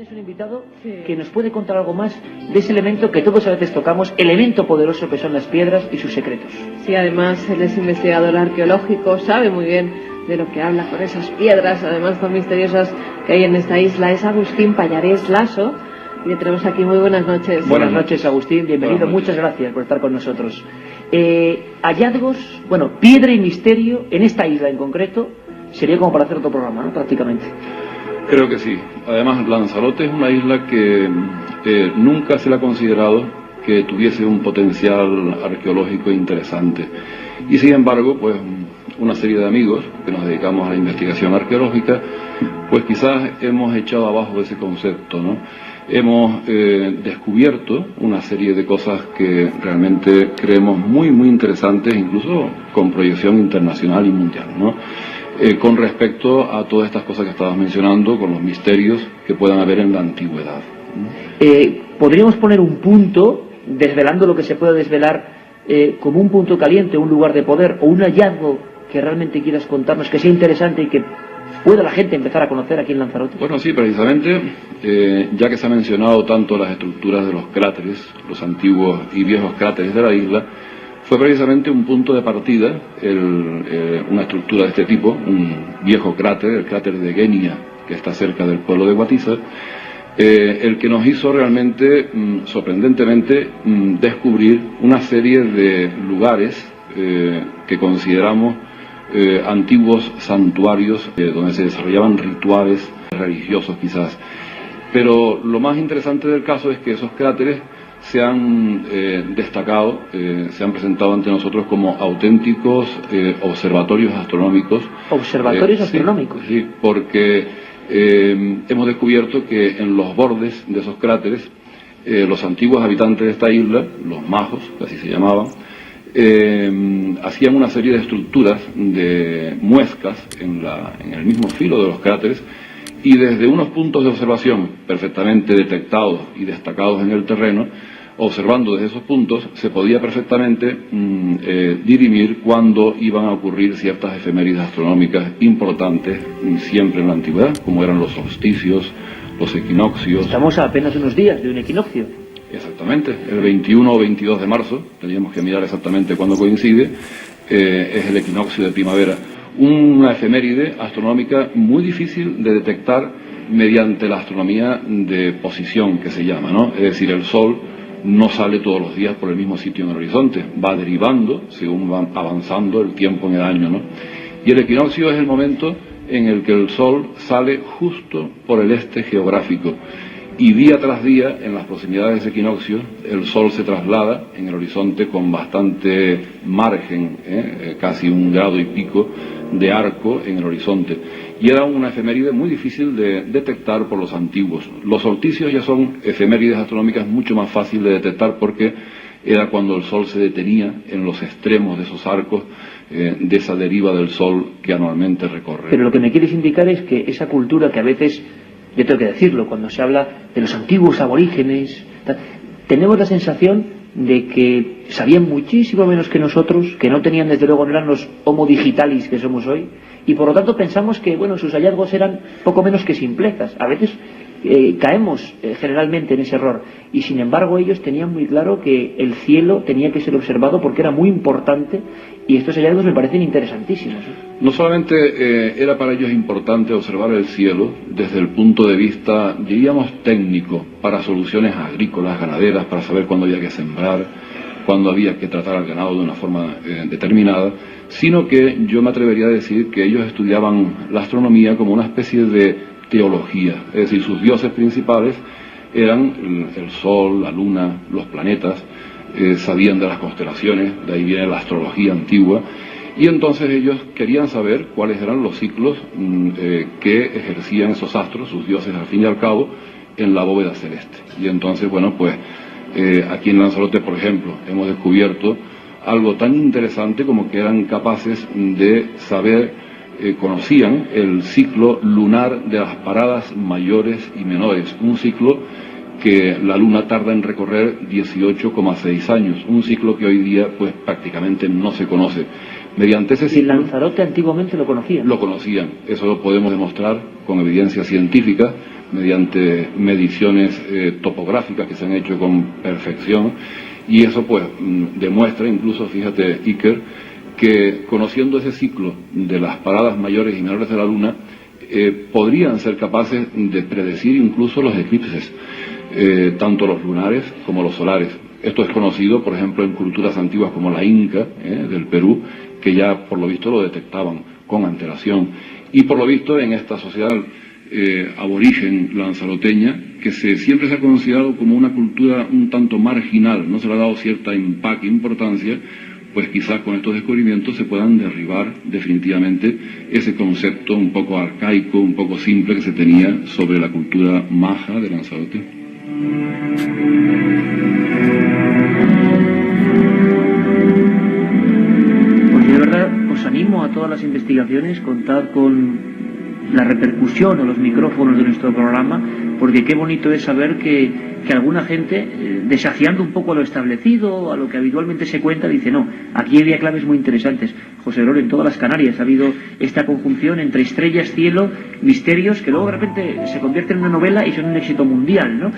Es un invitado que nos puede contar algo más de ese elemento que todos a veces tocamos, elemento poderoso que son las piedras y sus secretos. Sí, además él es investigador arqueológico, sabe muy bien de lo que habla con esas piedras, además tan misteriosas que hay en esta isla. Es Agustín Pallarés Laso y le tenemos aquí. Muy buenas noches. Buenas noches, Agustín, bienvenido, muchas gracias por estar con nosotros. Hallazgos, piedra y misterio en esta isla en concreto, sería como para hacer otro programa, ¿no? Prácticamente. Creo que sí. Además, Lanzarote es una isla que nunca se le ha considerado que tuviese un potencial arqueológico interesante. Y sin embargo, pues una serie de amigos que nos dedicamos a la investigación arqueológica, pues quizás hemos echado abajo ese concepto, ¿no? Hemos descubierto una serie de cosas que realmente creemos muy, muy interesantes, incluso con proyección internacional y mundial, ¿no? Con respecto a todas estas cosas que estabas mencionando, con los misterios que puedan haber en la antigüedad. ¿Podríamos poner un punto, desvelando lo que se puede desvelar, como un punto caliente, un lugar de poder, o un hallazgo que realmente quieras contarnos, que sea interesante y que pueda la gente empezar a conocer aquí en Lanzarote? Bueno, sí, precisamente, ya que se ha mencionado tanto las estructuras de los cráteres, los antiguos y viejos cráteres de la isla, fue precisamente un punto de partida, una estructura de este tipo, un viejo cráter, el cráter de Guenia, que está cerca del pueblo de Guatiza, el que nos hizo realmente, sorprendentemente, descubrir una serie de lugares que consideramos antiguos santuarios donde se desarrollaban rituales religiosos quizás. Pero lo más interesante del caso es que esos cráteres se han destacado, se han presentado ante nosotros como auténticos observatorios astronómicos. ¿Observatorios astronómicos? Sí, porque hemos descubierto que en los bordes de esos cráteres, los antiguos habitantes de esta isla, los majos, así se llamaban, hacían una serie de estructuras de muescas en el mismo filo de los cráteres, y desde unos puntos de observación perfectamente detectados y destacados en el terreno, observando desde esos puntos, se podía perfectamente dirimir cuándo iban a ocurrir ciertas efemérides astronómicas importantes siempre en la antigüedad, como eran los solsticios, los equinoccios. Estamos a apenas unos días de un equinoccio. Exactamente, el 21 o 22 de marzo, teníamos que mirar exactamente cuándo coincide, es el equinoccio de primavera. Una efeméride astronómica muy difícil de detectar mediante la astronomía de posición, que se llama, ¿no? Es decir, el Sol no sale todos los días por el mismo sitio en el horizonte, va derivando según va avanzando el tiempo en el año, ¿no? Y el equinoccio es el momento en el que el Sol sale justo por el este geográfico, y día tras día, en las proximidades de ese equinoccio, el Sol se traslada en el horizonte con bastante margen, casi 1,5 grados de arco en el horizonte. Y era una efeméride muy difícil de detectar por los antiguos. Los solsticios ya son efemérides astronómicas mucho más fáciles de detectar, porque era cuando el Sol se detenía en los extremos de esos arcos, de esa deriva del Sol que anualmente recorre. Pero lo que me quieres indicar es que esa cultura que a veces, yo tengo que decirlo, cuando se habla de los antiguos aborígenes, tenemos la sensación de que sabían muchísimo menos que nosotros, que no tenían, desde luego, no eran los homo digitalis que somos hoy, y por lo tanto pensamos que, sus hallazgos eran poco menos que simplezas. A veces caemos generalmente en ese error, y sin embargo ellos tenían muy claro que el cielo tenía que ser observado porque era muy importante, y estos hallazgos me parecen interesantísimos. No solamente era para ellos importante observar el cielo desde el punto de vista, diríamos, técnico, para soluciones agrícolas, ganaderas, para saber cuándo había que sembrar, cuándo había que tratar al ganado de una forma determinada, sino que yo me atrevería a decir que ellos estudiaban la astronomía como una especie de teología, es decir, sus dioses principales eran el Sol, la Luna, los planetas, sabían de las constelaciones, de ahí viene la astrología antigua, y entonces ellos querían saber cuáles eran los ciclos que ejercían esos astros, sus dioses al fin y al cabo, en la bóveda celeste. Y entonces, aquí en Lanzarote, por ejemplo, hemos descubierto algo tan interesante como que eran capaces de saber, conocían el ciclo lunar de las paradas mayores y menores, un ciclo que la Luna tarda en recorrer 18,6 años, un ciclo que hoy día pues prácticamente no se conoce. Mediante ese ciclo, ¿Y Lanzarote antiguamente lo conocían? Lo conocían, eso lo podemos demostrar con evidencia científica, mediante mediciones topográficas que se han hecho con perfección, y eso pues demuestra incluso, fíjate, Iker, que conociendo ese ciclo de las paradas mayores y menores de la Luna, podrían ser capaces de predecir incluso los eclipses, tanto los lunares como los solares. Esto es conocido, por ejemplo, en culturas antiguas como la Inca, del Perú, que ya por lo visto lo detectaban con antelación. Y por lo visto en esta sociedad aborigen lanzaroteña, que siempre se ha considerado como una cultura un tanto marginal, no se le ha dado cierta importancia, pues quizás con estos descubrimientos se puedan derribar definitivamente ese concepto un poco arcaico, un poco simple que se tenía sobre la cultura maja de Lanzarote. Pues yo de verdad os animo a todas las investigaciones, contad con la repercusión o los micrófonos de nuestro programa, porque qué bonito es saber que alguna gente, desafiando un poco a lo establecido, a lo que habitualmente se cuenta, dice, no, aquí había claves muy interesantes. José Lor, en todas las Canarias ha habido esta conjunción entre estrellas, cielo, misterios, que luego de repente se convierten en una novela y son un éxito mundial, ¿no?